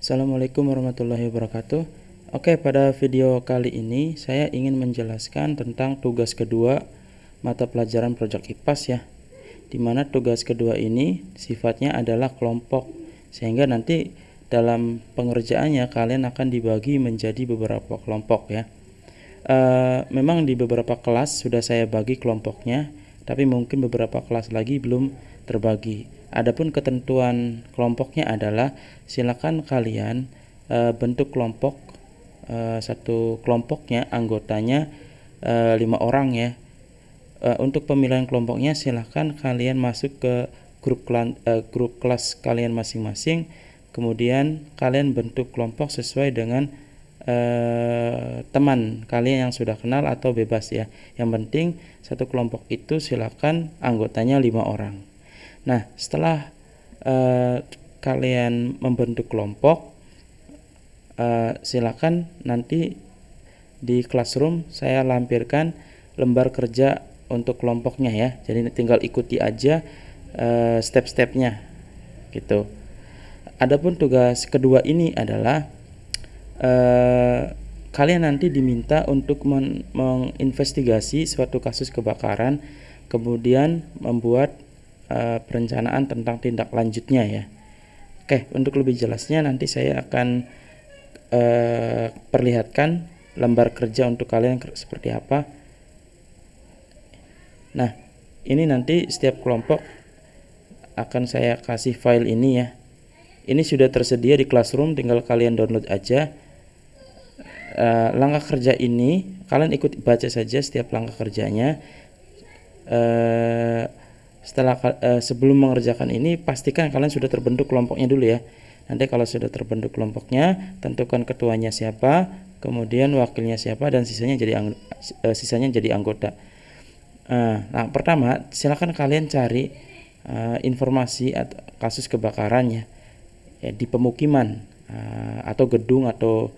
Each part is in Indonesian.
Assalamualaikum warahmatullahi wabarakatuh. Oke, pada video kali ini saya ingin menjelaskan tentang tugas kedua mata pelajaran Project IPAS ya. Dimana tugas kedua ini sifatnya adalah kelompok, sehingga nanti dalam pengerjaannya kalian akan dibagi menjadi beberapa kelompok ya. Memang di beberapa kelas sudah saya bagi kelompoknya, tapi mungkin beberapa kelas lagi belum terbagi. Adapun ketentuan kelompoknya adalah silakan kalian bentuk kelompok, satu kelompoknya anggotanya 5 orang ya. Untuk pemilihan kelompoknya silakan kalian masuk ke grup kelas kalian masing-masing, kemudian kalian bentuk kelompok sesuai dengan teman kalian yang sudah kenal atau bebas ya. Yang penting satu kelompok itu silakan anggotanya 5 orang. Nah, setelah kalian membentuk kelompok, silakan nanti di classroom saya lampirkan lembar kerja untuk kelompoknya ya. Jadi tinggal ikuti aja step-stepnya gitu. Adapun tugas kedua ini adalah kalian nanti diminta untuk menginvestigasi suatu kasus kebakaran, kemudian membuat perencanaan tentang tindak lanjutnya ya. Oke, untuk lebih jelasnya nanti saya akan perlihatkan lembar kerja untuk kalian seperti apa. Nah, ini nanti setiap kelompok akan saya kasih file ini ya. Ini sudah tersedia di Classroom, tinggal kalian download aja. Langkah kerja ini kalian ikut baca saja setiap langkah kerjanya. Sebelum mengerjakan ini pastikan kalian sudah terbentuk kelompoknya dulu ya. Nanti kalau sudah terbentuk kelompoknya, tentukan ketuanya siapa, kemudian wakilnya siapa, dan sisanya jadi anggota. Nah, pertama silakan kalian cari informasi atau kasus kebakaran ya di pemukiman atau gedung atau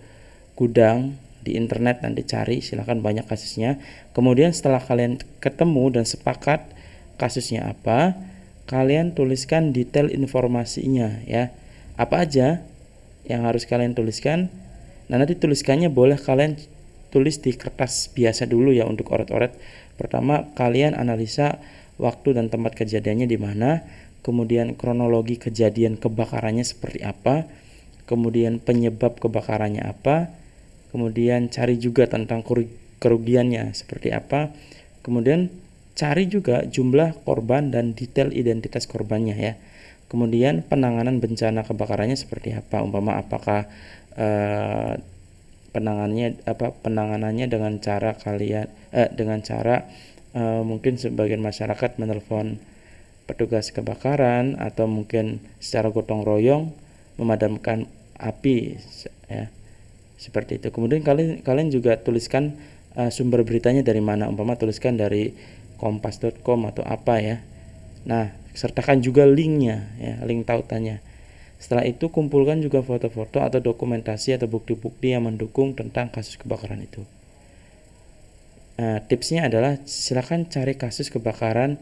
gudang di internet. Nanti cari, silakan, banyak kasusnya. Kemudian setelah kalian ketemu dan sepakat kasusnya apa, kalian tuliskan detail informasinya ya. Apa aja yang harus kalian tuliskan. Nah, nanti tuliskannya boleh kalian tulis di kertas biasa dulu ya untuk oret-oret. Pertama, kalian analisa waktu dan tempat kejadiannya di mana, kemudian kronologi kejadian kebakarannya seperti apa, kemudian penyebab kebakarannya apa, kemudian cari juga tentang kerugiannya seperti apa, kemudian cari juga jumlah korban dan detail identitas korbannya ya. Kemudian penanganan bencana kebakarannya seperti apa, umpama apakah penanganannya dengan cara mungkin sebagian masyarakat menelpon petugas kebakaran atau mungkin secara gotong royong memadamkan api ya. Seperti itu. Kemudian kalian juga tuliskan sumber beritanya dari mana, umpama tuliskan dari kompas.com atau apa ya. Nah, sertakan juga linknya ya, link tautannya. Setelah itu kumpulkan juga foto-foto atau dokumentasi atau bukti-bukti yang mendukung tentang kasus kebakaran itu. Tipsnya adalah silakan cari kasus kebakaran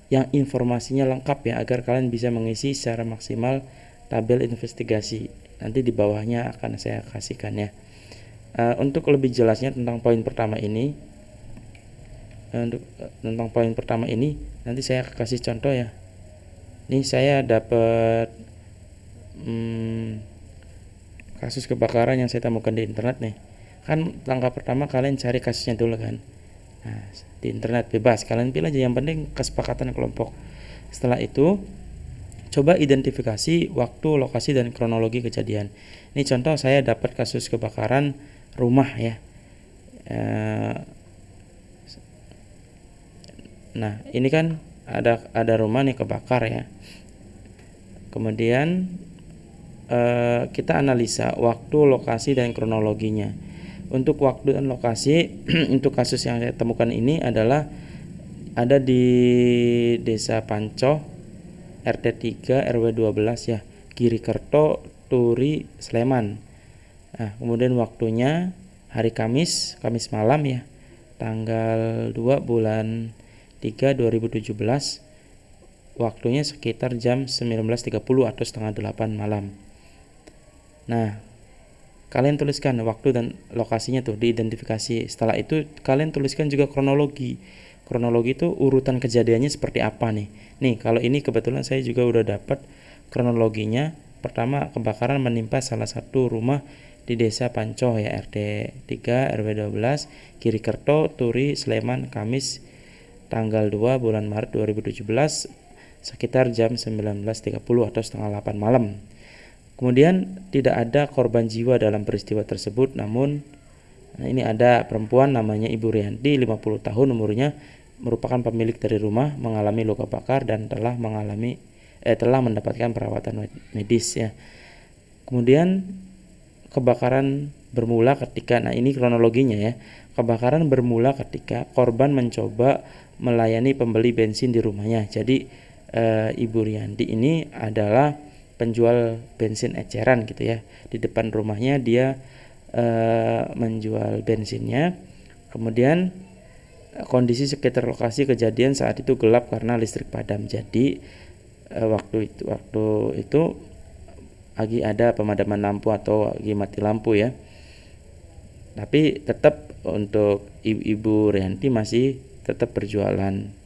yang informasinya lengkap ya, agar kalian bisa mengisi secara maksimal tabel investigasi. Nanti di bawahnya akan saya kasihkan ya. Untuk lebih jelasnya tentang poin pertama ini, nanti saya kasih contoh ya. Ini saya dapat kasus kebakaran yang saya temukan di internet nih. Kan langkah pertama kalian cari kasusnya dulu kan. Nah, di internet bebas, kalian pilih aja, yang penting kesepakatan kelompok. Setelah itu coba identifikasi waktu, lokasi, dan kronologi kejadian. Ini contoh saya dapat kasus kebakaran rumah ya. Nah, ini kan ada rumah nih kebakar ya. Kemudian kita analisa waktu, lokasi, dan kronologinya. Untuk waktu dan lokasi untuk kasus yang saya temukan ini adalah ada di Desa Pancoh, RT 3 RW 12 ya, Girikerto, Turi, Sleman. Nah, kemudian waktunya hari Kamis malam ya, tanggal 2 bulan 3 2017. Waktunya sekitar jam 19.30 atau setengah 8 malam. Nah, kalian tuliskan waktu dan lokasinya tuh diidentifikasi. Setelah itu kalian tuliskan juga kronologi. Kronologi itu urutan kejadiannya seperti apa nih. Nih, kalau ini kebetulan saya juga udah dapat kronologinya. Pertama, kebakaran menimpa salah satu rumah di Desa Pancoh ya, RT 3 RW 12 Kirikerto, Turi, Sleman, Kamis tanggal 2 bulan Maret 2017 sekitar jam 19.30 atau setengah 8 malam. Kemudian tidak ada korban jiwa dalam peristiwa tersebut, namun ini ada perempuan namanya Ibu Rianti, 50 tahun umurnya, merupakan pemilik dari rumah, mengalami luka bakar dan telah mendapatkan perawatan medis ya. Kemudian kebakaran bermula ketika, nah ini kronologinya ya. Kebakaran bermula ketika korban mencoba melayani pembeli bensin di rumahnya. Jadi Ibu Rianti ini adalah penjual bensin eceran gitu ya. Di depan rumahnya dia menjual bensinnya. Kemudian kondisi sekitar lokasi kejadian saat itu gelap karena listrik padam. Jadi waktu itu lagi ada pemadaman lampu atau lagi mati lampu ya. Tapi tetap untuk Ibu Rianti masih tetap berjualan.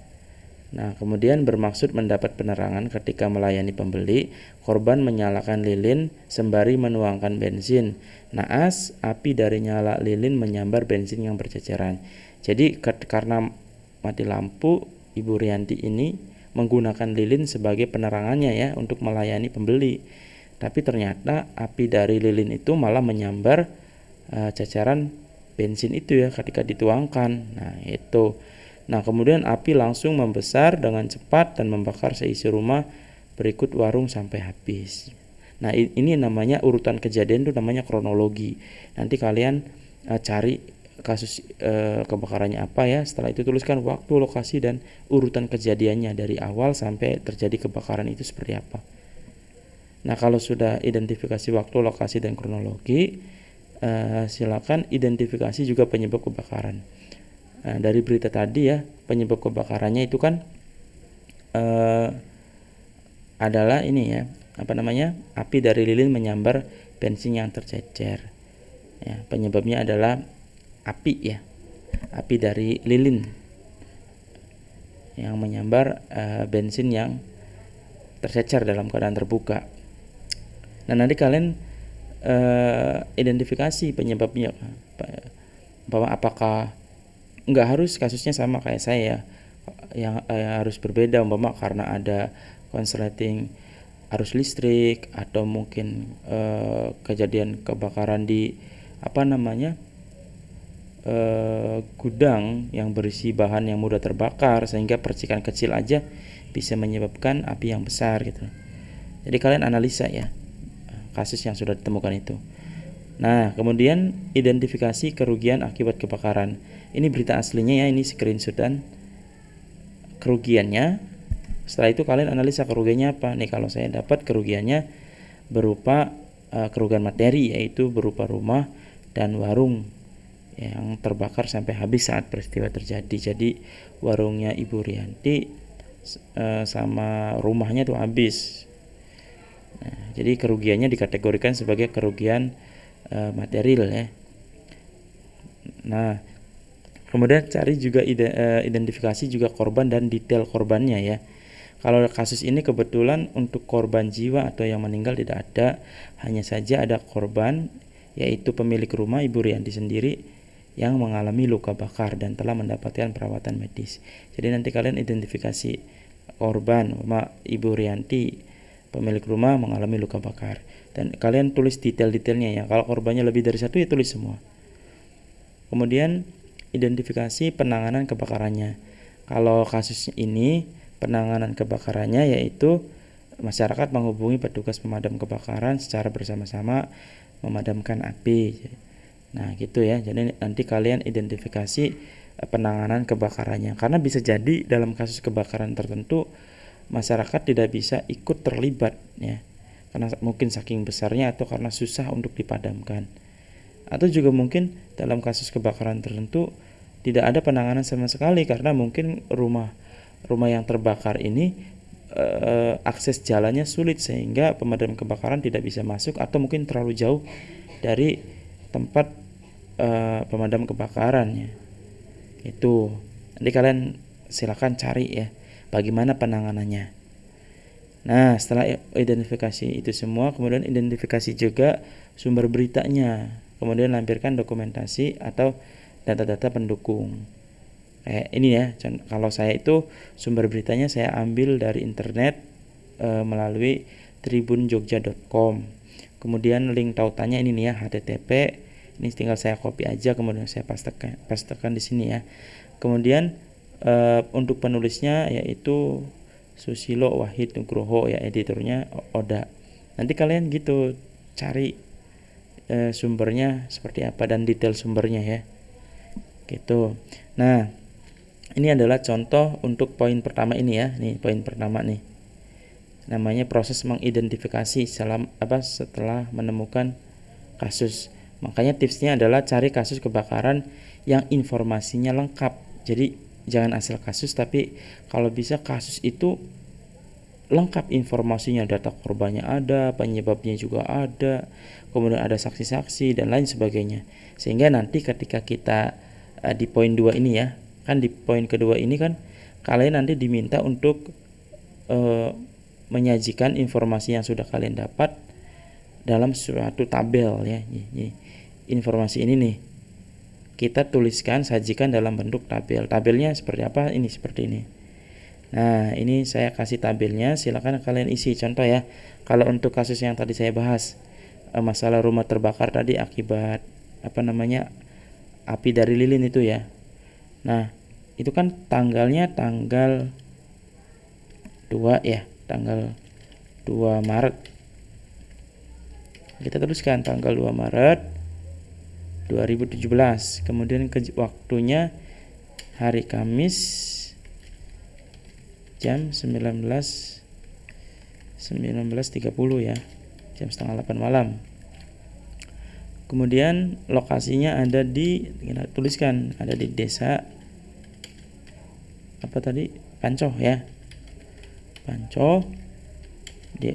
Nah, kemudian bermaksud mendapat penerangan ketika melayani pembeli, korban menyalakan lilin sembari menuangkan bensin. Naas, api dari nyala lilin menyambar bensin yang berceceran. Jadi karena mati lampu, Ibu Rianti ini menggunakan lilin sebagai penerangannya ya untuk melayani pembeli. Tapi ternyata api dari lilin itu malah menyambar ceceran bensin itu ya ketika dituangkan. Nah, itu. Nah, kemudian api langsung membesar dengan cepat dan membakar seisi rumah berikut warung sampai habis. Nah, ini namanya urutan kejadian, itu namanya kronologi. Nanti kalian cari kasus kebakarannya apa ya. Setelah itu tuliskan waktu, lokasi dan urutan kejadiannya dari awal sampai terjadi kebakaran itu seperti apa. Nah, kalau sudah identifikasi waktu, lokasi dan kronologi, silakan identifikasi juga penyebab kebakaran. Dari berita tadi ya, penyebab kebakarannya itu kan adalah ini ya, api dari lilin menyambar bensin yang tercecer ya. Penyebabnya adalah api dari lilin yang menyambar bensin yang tercecer dalam keadaan terbuka. Nah, nanti kalian identifikasi penyebabnya, bahwa apakah nggak harus kasusnya sama kayak saya yang harus berbeda, karena ada konsleting arus listrik atau mungkin kejadian kebakaran di gudang yang berisi bahan yang mudah terbakar sehingga percikan kecil aja bisa menyebabkan api yang besar gitu. Jadi kalian analisa ya kasus yang sudah ditemukan itu. Nah, kemudian identifikasi kerugian akibat kebakaran. Ini berita aslinya ya, ini screenshotan kerugiannya. Setelah itu kalian analisa kerugiannya apa. Nih, kalau saya dapat kerugiannya berupa kerugian materi, yaitu berupa rumah dan warung yang terbakar sampai habis saat peristiwa terjadi. Jadi warungnya Ibu Rianti sama rumahnya tuh habis. Nah, jadi kerugiannya dikategorikan sebagai kerugian material ya. Nah, kemudian cari juga identifikasi juga korban dan detail korbannya ya. Kalau kasus ini kebetulan untuk korban jiwa atau yang meninggal tidak ada, hanya saja ada korban yaitu pemilik rumah Ibu Rianti sendiri yang mengalami luka bakar dan telah mendapatkan perawatan medis. Jadi nanti kalian identifikasi korban Ibu Rianti, pemilik rumah mengalami luka bakar, dan kalian tulis detail-detailnya ya. Kalau korbannya lebih dari satu ya tulis semua. Kemudian identifikasi penanganan kebakarannya. Kalau kasus ini penanganan kebakarannya yaitu masyarakat menghubungi petugas pemadam kebakaran secara bersama-sama memadamkan api. Nah, gitu ya. Jadi nanti kalian identifikasi penanganan kebakarannya. Karena bisa jadi dalam kasus kebakaran tertentu masyarakat tidak bisa ikut terlibat ya. Karena mungkin saking besarnya atau karena susah untuk dipadamkan. Atau juga mungkin dalam kasus kebakaran tertentu tidak ada penanganan sama sekali karena mungkin rumah yang terbakar ini akses jalannya sulit sehingga pemadam kebakaran tidak bisa masuk atau mungkin terlalu jauh dari tempat pemadam kebakarannya. Itu nanti kalian silakan cari ya bagaimana penanganannya. Nah, setelah identifikasi itu semua, kemudian identifikasi juga sumber beritanya, kemudian lampirkan dokumentasi atau data-data pendukung. Kayak ini ya, kalau saya itu sumber beritanya saya ambil dari internet melalui tribunjogja.com. Kemudian link tautannya ini nih ya, HTTP. Ini tinggal saya copy aja, kemudian saya pastekan di sini ya. Kemudian untuk penulisnya yaitu Susilo Wahid Nugroho ya, editornya Oda. Nanti kalian gitu cari sumbernya seperti apa dan detail sumbernya ya. Gitu. Nah, ini adalah contoh untuk poin pertama ini ya. Nih poin pertama nih. Namanya proses mengidentifikasi setelah menemukan kasus. Makanya tipsnya adalah cari kasus kebakaran yang informasinya lengkap. Jadi jangan asal kasus, tapi kalau bisa kasus itu lengkap informasinya, data korbannya ada, penyebabnya juga ada, kemudian ada saksi-saksi dan lain sebagainya. Sehingga nanti ketika kita di poin 2 ini ya, kan di poin kedua ini kan kalian nanti diminta untuk menyajikan informasi yang sudah kalian dapat dalam suatu tabel ya. Informasi ini nih kita tuliskan, sajikan dalam bentuk tabel. Tabelnya seperti apa? Ini seperti ini. Nah, ini saya kasih tabelnya, silakan kalian isi. Contoh ya, kalau untuk kasus yang tadi saya bahas, masalah rumah terbakar tadi akibat api dari lilin itu ya. Nah, itu kan tanggalnya tanggal 2 ya, tanggal 2 Maret. Kita tuliskan tanggal 2 Maret 2017. Kemudian waktunya hari Kamis jam 19.30 ya, jam setengah 8 malam. Kemudian lokasinya ada di, kita tuliskan ada di desa apa tadi, Pancoh ya, Pancoh di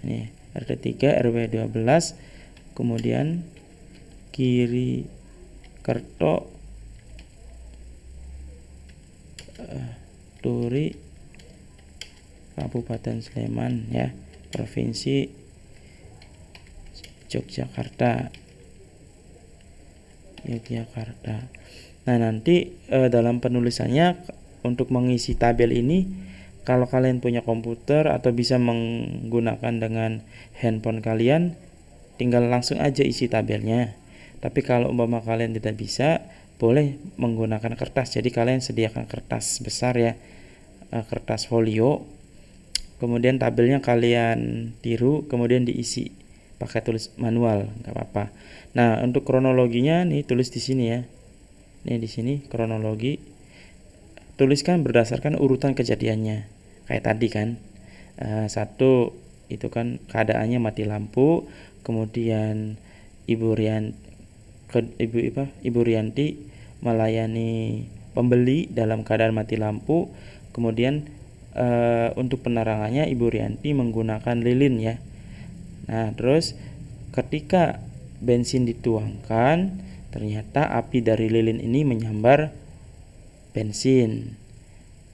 ini RT 3 RW 12, kemudian Kiri Kerto Turi, Kabupaten Sleman ya, Provinsi Yogyakarta. Nah, nanti dalam penulisannya untuk mengisi tabel ini, kalau kalian punya komputer atau bisa menggunakan dengan handphone kalian, tinggal langsung aja isi tabelnya. Tapi kalau umpama kalian tidak bisa, boleh menggunakan kertas. Jadi kalian sediakan kertas besar ya, kertas folio. Kemudian tabelnya kalian tiru, kemudian diisi pakai tulis manual, nggak apa-apa. Nah, untuk kronologinya nih tulis di sini ya. Nih di sini kronologi. Tuliskan berdasarkan urutan kejadiannya. Kayak tadi kan, satu itu kan keadaannya mati lampu, kemudian Ibu Rianti melayani pembeli dalam keadaan mati lampu, kemudian untuk penerangannya Ibu Rianti menggunakan lilin ya. Nah, terus ketika bensin dituangkan, ternyata api dari lilin ini menyambar bensin,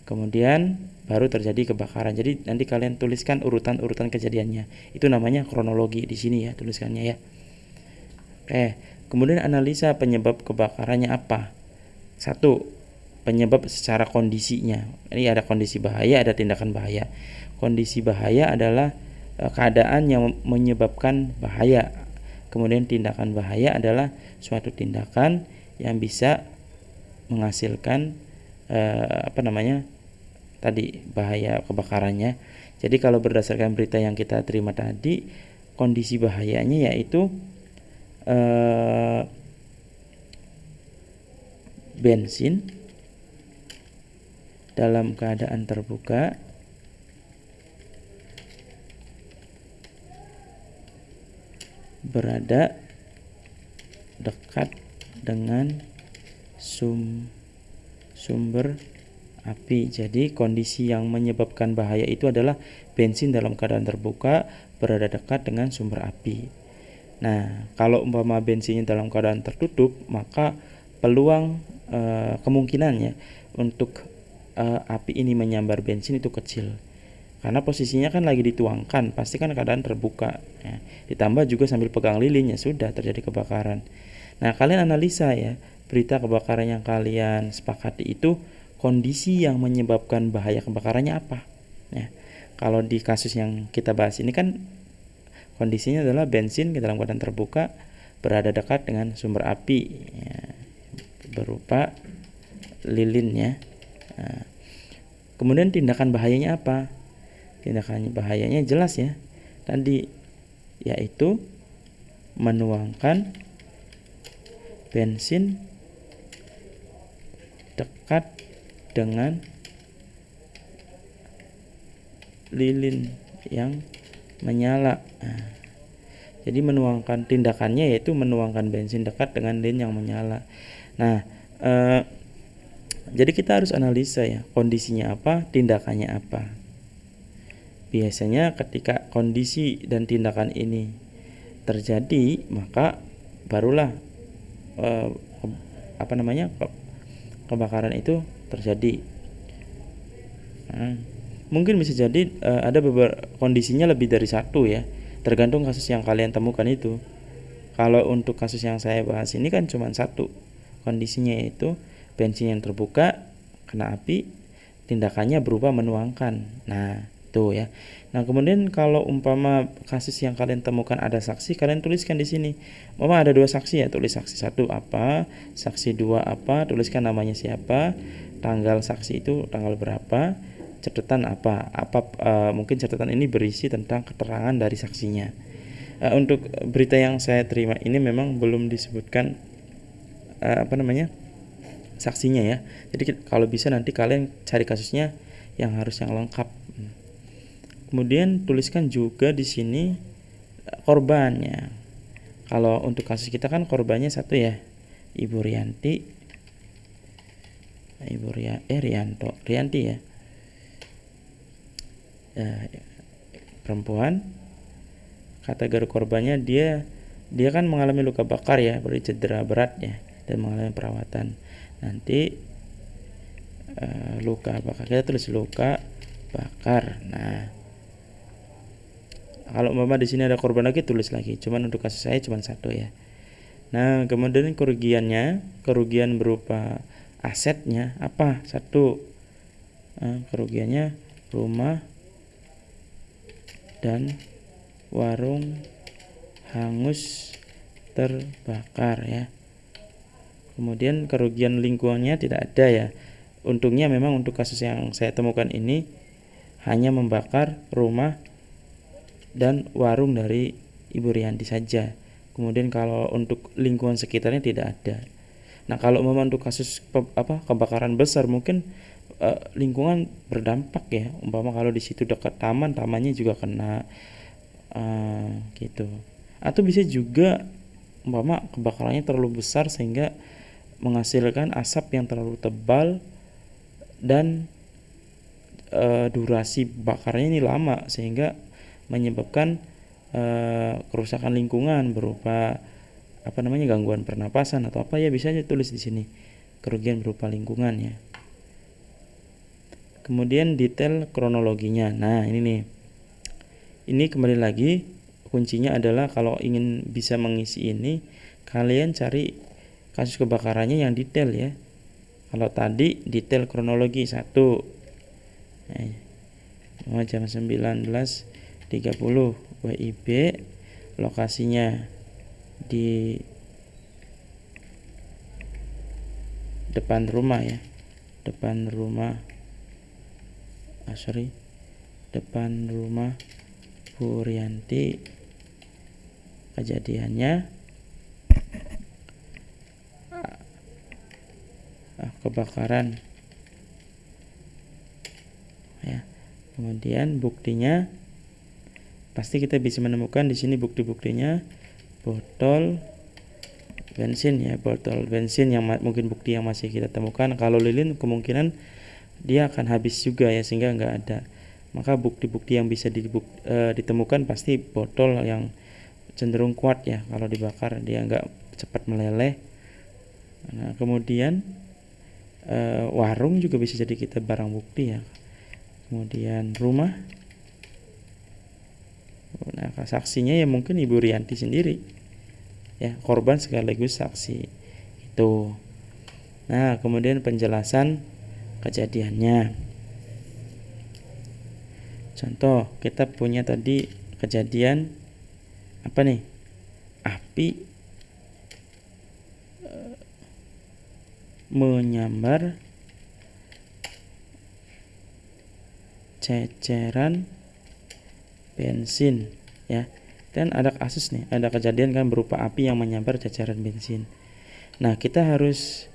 kemudian baru terjadi kebakaran. Jadi nanti kalian tuliskan urutan kejadiannya. Itu namanya kronologi di sini ya, tuliskannya ya. Kemudian analisa penyebab kebakarannya apa? 1. Penyebab secara kondisinya. Ini ada kondisi bahaya, ada tindakan bahaya. Kondisi bahaya adalah keadaan yang menyebabkan bahaya. Kemudian tindakan bahaya adalah suatu tindakan yang bisa menghasilkan tadi bahaya kebakarannya. Jadi kalau berdasarkan berita yang kita terima tadi, kondisi bahayanya yaitu bensin dalam keadaan terbuka berada dekat dengan sumber api. Jadi kondisi yang menyebabkan bahaya itu adalah bensin dalam keadaan terbuka berada dekat dengan sumber api. Nah, kalau umpama bensinnya dalam keadaan tertutup, maka peluang kemungkinannya untuk api ini menyambar bensin itu kecil. Karena posisinya kan lagi dituangkan, pasti kan keadaan terbuka. Ya. Ditambah juga sambil pegang lilinnya sudah terjadi kebakaran. Nah, kalian analisa ya, berita kebakaran yang kalian sepakati itu kondisi yang menyebabkan bahaya kebakarannya apa? Ya. Kalau di kasus yang kita bahas ini kan kondisinya adalah bensin dalam keadaan terbuka berada dekat dengan sumber api ya, berupa lilin ya. Nah, kemudian tindakan bahayanya apa? Tindakan bahayanya jelas ya. Tadi yaitu menuangkan bensin dekat dengan lilin yang menyala. Nah, jadi menuangkan tindakannya yaitu menuangkan bensin dekat dengan lilin yang menyala. Nah, jadi kita harus analisa ya, kondisinya apa, tindakannya apa. Biasanya ketika kondisi dan tindakan ini terjadi, maka barulah kebakaran itu terjadi. Nah, mungkin bisa jadi ada beberapa kondisinya lebih dari satu ya, tergantung kasus yang kalian temukan itu. Kalau untuk kasus yang saya bahas ini kan cuma satu kondisinya, yaitu bensin yang terbuka kena api, tindakannya berupa menuangkan. Nah itu ya. Nah kemudian kalau umpama kasus yang kalian temukan ada saksi, kalian tuliskan di sini. Umpama ada 2 saksi ya, tulis saksi 1 apa, saksi 2 apa, tuliskan namanya siapa, tanggal saksi itu tanggal berapa, catatan apa. Mungkin catatan ini berisi tentang keterangan dari saksinya. Untuk berita yang saya terima ini memang belum disebutkan saksinya ya. Jadi kalau bisa nanti kalian cari kasusnya yang lengkap. Kemudian tuliskan juga di sini korbannya. Kalau untuk kasus kita kan korbannya satu ya, Ibu Rianti, Rianti ya, perempuan. Kategori korbannya dia kan mengalami luka bakar ya, berarti cedera berat ya, dan mengalami perawatan. Nanti luka bakar, kita tulis luka bakar. Nah, kalau umpama di sini ada korban lagi tulis lagi. Cuman untuk kasus saya cuma satu ya. Nah, kemudian kerugian berupa asetnya apa? Satu, kerugiannya rumah dan warung hangus terbakar ya. Kemudian kerugian lingkungannya tidak ada ya. Untungnya memang untuk kasus yang saya temukan ini hanya membakar rumah dan warung dari Ibu Rianti saja. Kemudian kalau untuk lingkungan sekitarnya tidak ada. Nah, kalau memang untuk kasus kebakaran besar mungkin lingkungan berdampak ya. Umpama kalau di situ dekat tamannya juga kena gitu. Atau bisa juga umpama kebakarannya terlalu besar sehingga menghasilkan asap yang terlalu tebal dan durasi bakarnya ini lama sehingga menyebabkan kerusakan lingkungan berupa gangguan pernapasan atau apa ya, bisa aja tulis di sini kerugian berupa lingkungan ya. Kemudian detail kronologinya. Nah, ini nih. Ini kembali lagi kuncinya adalah kalau ingin bisa mengisi ini, kalian cari kasus kebakarannya yang detail ya. Kalau tadi detail kronologi 1. Jam 19.30 WIB, lokasinya di depan rumah ya, depan rumah Bu Rianti. Kejadiannya kebakaran ya. Kemudian buktinya pasti kita bisa menemukan di sini bukti-buktinya, botol bensin ya, botol bensin yang mungkin bukti yang masih kita temukan. Kalau lilin kemungkinan dia akan habis juga ya, sehingga nggak ada. Maka bukti-bukti yang bisa ditemukan pasti botol yang cenderung kuat ya, kalau dibakar dia nggak cepat meleleh. Nah, kemudian warung juga bisa jadi kita barang bukti ya. Kemudian rumah, nah saksinya ya mungkin Ibu Rianti sendiri ya, korban sekaligus saksi itu. Nah, kemudian penjelasan kejadiannya. Contoh, kita punya tadi kejadian apa nih? Api menyambar ceceran bensin ya. Dan ada kasus nih, ada kejadian kan berupa api yang menyambar ceceran bensin. Nah, kita harus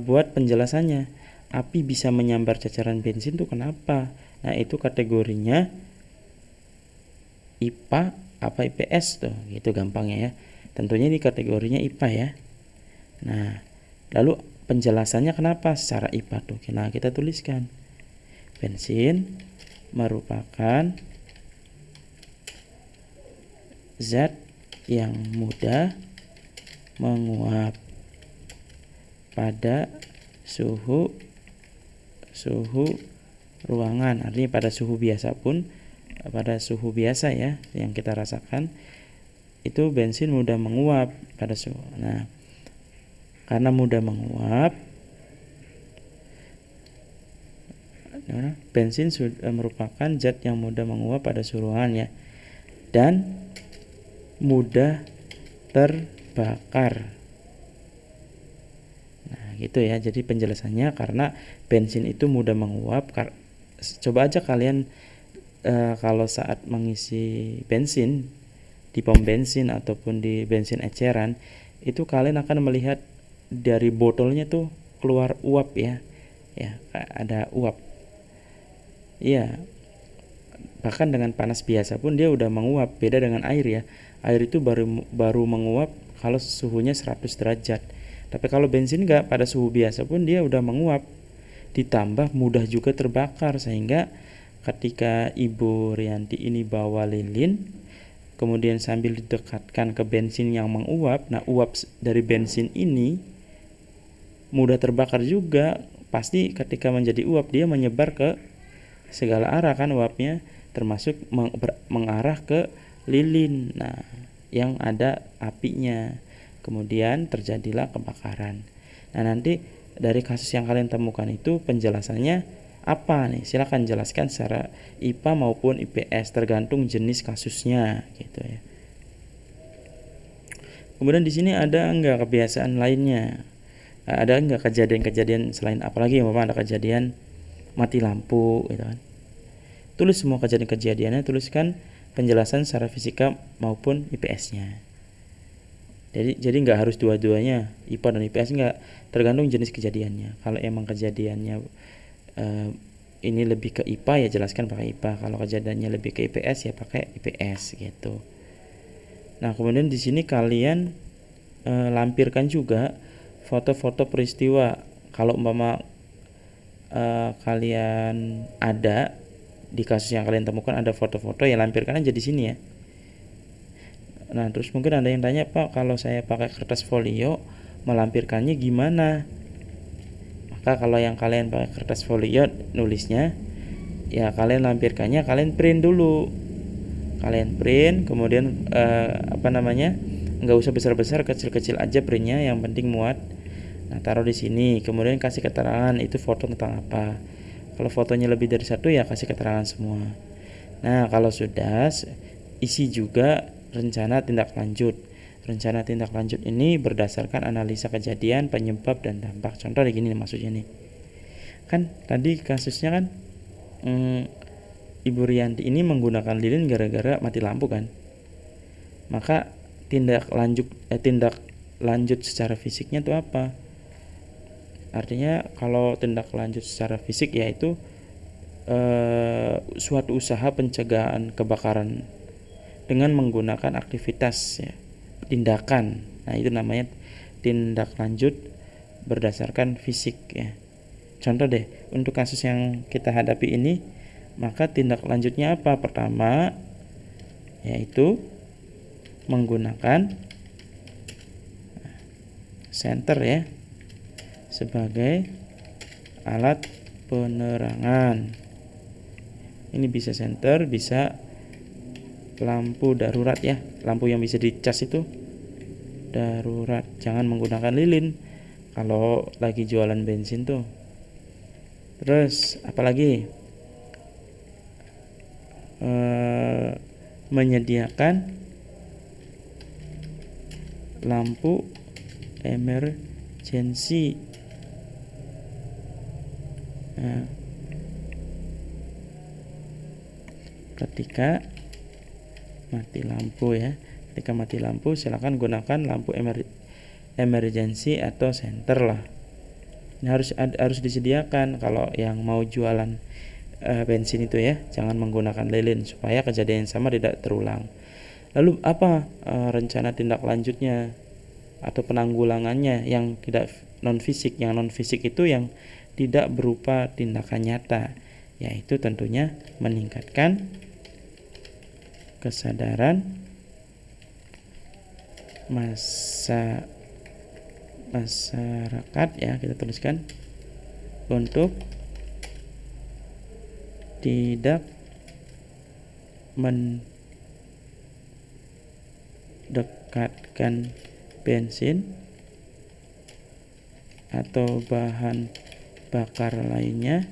buat penjelasannya. Api bisa menyambar ceceran bensin tuh kenapa? Nah, itu kategorinya IPA apa IPS tuh, gitu gampangnya ya. Tentunya ini kategorinya IPA ya. Nah, lalu penjelasannya kenapa secara IPA tuh? Nah, kita tuliskan. Bensin merupakan zat yang mudah menguap pada suhu ruangan. Artinya pada suhu biasa pun, pada suhu biasa ya yang kita rasakan, itu bensin mudah menguap pada suhu. Nah, karena mudah menguap, bensin merupakan zat yang mudah menguap pada suhu ruangan ya, dan mudah terbakar. Nah, gitu ya. Jadi penjelasannya karena bensin itu mudah menguap. Coba aja kalian kalau saat mengisi bensin di pom bensin ataupun di bensin eceran, itu kalian akan melihat dari botolnya tuh keluar uap ya. Ya, ada uap. Iya. Bahkan dengan panas biasa pun dia udah menguap, beda dengan air ya. Air itu baru menguap kalau suhunya 100 derajat. Tapi kalau bensin enggak, pada suhu biasa pun dia udah menguap. Ditambah mudah juga terbakar, sehingga ketika Ibu Rianti ini bawa lilin, kemudian sambil didekatkan ke bensin yang menguap, nah uap dari bensin ini mudah terbakar juga. Pasti ketika menjadi uap dia menyebar ke segala arah kan uapnya, termasuk mengarah ke lilin. Nah, yang ada apinya. Kemudian terjadilah kebakaran. Nah, nanti dari kasus yang kalian temukan itu penjelasannya apa nih? Silakan jelaskan secara IPA maupun IPS, tergantung jenis kasusnya gitu ya. Kemudian di sini ada enggak kebiasaan lainnya? Ada enggak kejadian-kejadian selain, apalagi ada kejadian mati lampu gitu kan. Tulis semua kejadian-kejadiannya, tuliskan penjelasan secara fisika maupun IPS-nya. Jadi nggak harus dua-duanya IPA dan IPS, nggak, tergantung jenis kejadiannya. Kalau emang kejadiannya ini lebih ke IPA ya jelaskan pakai IPA. Kalau kejadiannya lebih ke IPS ya pakai IPS gitu. Nah, kemudian di sini kalian lampirkan juga foto-foto peristiwa. Kalau umpama kalian ada di kasus yang kalian temukan ada foto-foto, ya lampirkan aja di sini ya. Nah, terus mungkin ada yang tanya, Pak, kalau saya pakai kertas folio melampirkannya gimana? Maka kalau yang kalian pakai kertas folio nulisnya, ya kalian lampirkannya kalian print dulu. Kalian print, kemudian nggak usah besar-besar, kecil-kecil aja printnya, yang penting muat. Nah, taruh di sini, kemudian kasih keterangan itu foto tentang apa. Kalau fotonya lebih dari satu ya kasih keterangan semua. Nah, kalau sudah, isi juga rencana tindak lanjut. Rencana tindak lanjut ini berdasarkan analisa kejadian, penyebab, dan dampak. Contoh kayak gini maksudnya nih. Kan tadi kasusnya kan Ibu Rianti ini menggunakan lilin gara-gara mati lampu kan. Maka tindak lanjut secara fisiknya itu apa? Artinya kalau tindak lanjut secara fisik yaitu suatu usaha pencegahan kebakaran dengan menggunakan aktivitas ya, tindakan. Nah, itu namanya tindak lanjut berdasarkan fisik ya. contoh deh, untuk kasus yang kita hadapi ini, maka tindak lanjutnya apa? Pertama, yaitu menggunakan senter ya sebagai alat penerangan. Ini bisa senter, bisa lampu darurat ya, lampu yang bisa dicas itu darurat. Jangan menggunakan lilin kalau lagi jualan bensin tuh. Terus apalagi? Menyediakan lampu emergency. Nah, ketika mati lampu ya, ketika mati lampu silakan gunakan lampu emergency atau senter lah. Ini harus disediakan kalau yang mau jualan bensin itu ya, jangan menggunakan lilin supaya kejadian yang sama tidak terulang. Lalu apa rencana tindak lanjutnya atau penanggulangannya yang tidak non fisik? Yang non fisik itu yang tidak berupa tindakan nyata, yaitu tentunya meningkatkan kesadaran masyarakat ya, kita tuliskan, untuk tidak mendekatkan bensin atau bahan bakar lainnya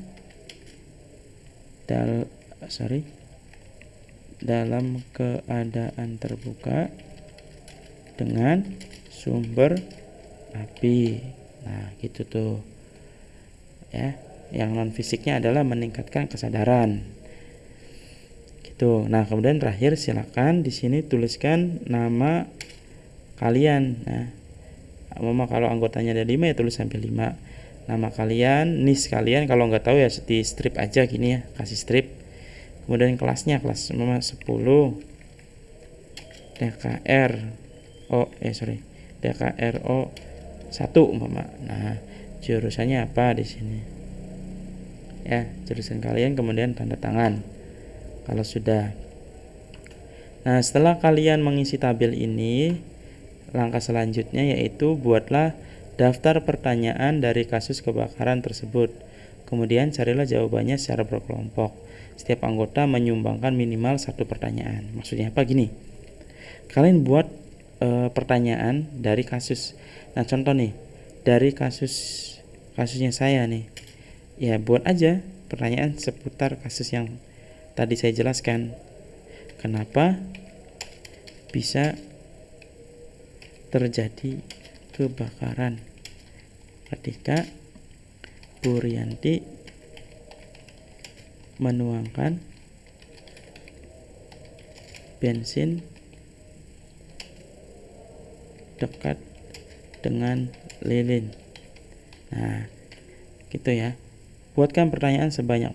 dalam keadaan terbuka dengan sumber api. Nah, gitu tuh. Ya, yang non fisiknya adalah meningkatkan kesadaran. Gitu. Nah, kemudian terakhir silakan di sini tuliskan nama kalian. Nah, kalau anggotanya ada 5 ya tulis sampai 5. Nama kalian, NIS kalian, kalau nggak tahu ya di strip aja gini ya, kasih strip. Kemudian kelasnya, kelas 10 DKRO 1 umpama. Nah, jurusannya apa di sini? Ya, jurusan kalian, kemudian tanda tangan. Kalau sudah. Nah, setelah kalian mengisi tabel ini, langkah selanjutnya yaitu buatlah daftar pertanyaan dari kasus kebakaran tersebut. Kemudian carilah jawabannya secara berkelompok. Setiap anggota menyumbangkan minimal 1 pertanyaan. Maksudnya apa? Gini, kalian buat pertanyaan dari kasus. Nah, contoh nih, dari kasusnya saya nih, ya buat aja pertanyaan seputar kasus yang tadi saya jelaskan. Kenapa bisa terjadi kebakaran ketika Bu Rianti menuangkan bensin dekat dengan lilin. Nah, gitu ya. Buatkan pertanyaan sebanyak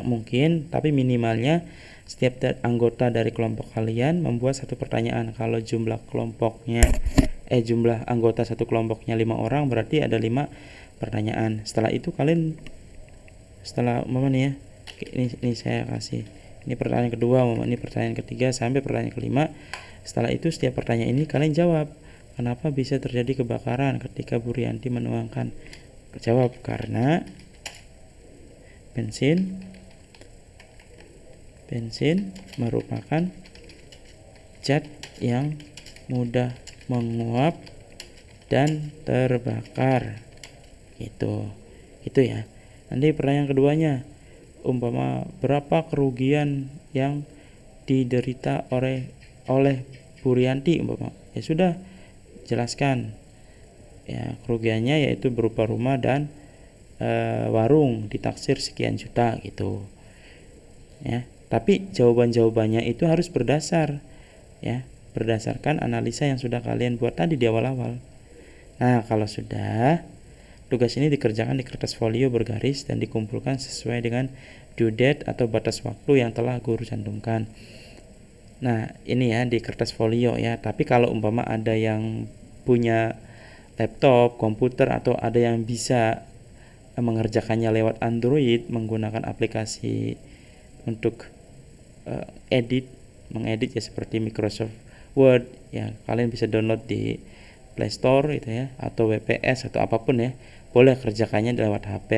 mungkin, tapi minimalnya setiap anggota dari kelompok kalian membuat 1 pertanyaan. Kalau jumlah anggota satu kelompoknya 5 orang, berarti ada 5 pertanyaan. Setelah itu kalian, setelah nih ya, ini saya kasih, ini pertanyaan kedua, ini pertanyaan ketiga sampai pertanyaan kelima. Setelah itu setiap pertanyaan ini kalian jawab. Kenapa bisa terjadi kebakaran ketika Bu Rianti menuangkan? Jawab, karena bensin merupakan zat yang mudah menguap dan terbakar. Itu ya. Nanti pertanyaan keduanya, umpama berapa kerugian yang diderita oleh Bu Rianti umpama. Ya sudah, jelaskan. Ya, kerugiannya yaitu berupa rumah dan warung ditaksir sekian juta gitu. Ya, tapi jawabannya itu harus berdasarkan analisa yang sudah kalian buat tadi di awal-awal. Nah, kalau sudah, tugas ini dikerjakan di kertas folio bergaris dan dikumpulkan sesuai dengan due date atau batas waktu yang telah guru cantumkan. Nah, ini ya di kertas folio ya. Tapi kalau umpama ada yang punya laptop, komputer, atau ada yang bisa mengerjakannya lewat Android menggunakan aplikasi untuk mengedit ya, seperti Microsoft Word ya, kalian bisa download di Play Store itu ya, atau WPS atau apapun ya, boleh kerjakannya lewat HP.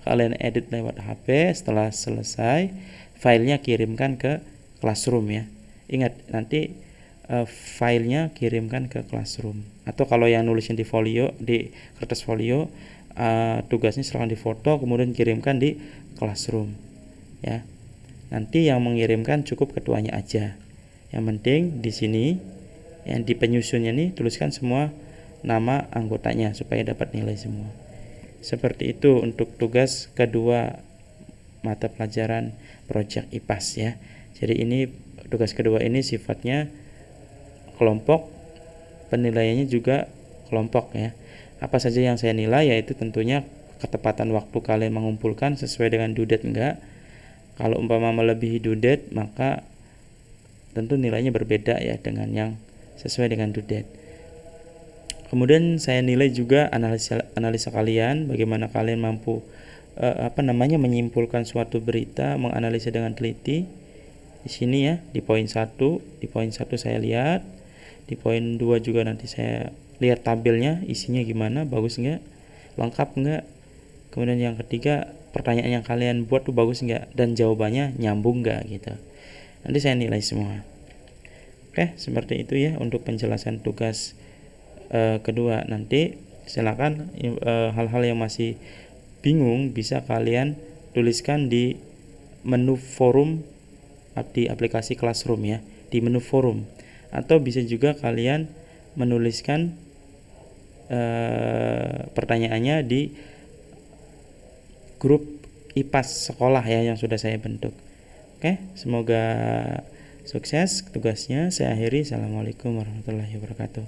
Kalian edit lewat HP, setelah selesai filenya kirimkan ke Classroom ya. Ingat nanti filenya kirimkan ke Classroom, atau kalau yang nulisnya di folio, di kertas folio, tugasnya silahkan difoto kemudian kirimkan di Classroom ya. Nanti yang mengirimkan cukup ketuanya aja. Yang penting di sini yang di penyusunnya nih tuliskan semua nama anggotanya supaya dapat nilai semua. Seperti itu untuk tugas kedua mata pelajaran Project IPAS ya. Jadi ini tugas kedua ini sifatnya kelompok, penilaiannya juga kelompok ya. Apa saja yang saya nilai yaitu tentunya ketepatan waktu kalian mengumpulkan sesuai dengan due date enggak. Kalau umpama melebihi due date maka tentu nilainya berbeda ya dengan yang sesuai dengan due date. Kemudian saya nilai juga analisa kalian, bagaimana kalian mampu menyimpulkan suatu berita, menganalisa dengan teliti. Di sini ya, di poin 1, saya lihat, di poin 2 juga nanti saya lihat tabelnya isinya gimana, bagus enggak, lengkap enggak. Kemudian yang ketiga, pertanyaan yang kalian buat tuh bagus enggak dan jawabannya nyambung enggak gitu. Nanti saya nilai semua. Oke, seperti itu ya untuk penjelasan tugas kedua. Nanti silakan hal-hal yang masih bingung bisa kalian tuliskan di menu forum di aplikasi Classroom ya, di menu forum, atau bisa juga kalian menuliskan pertanyaannya di grup IPAS sekolah ya yang sudah saya bentuk. Oke, semoga sukses tugasnya. Saya akhiri. Assalamualaikum warahmatullahi wabarakatuh.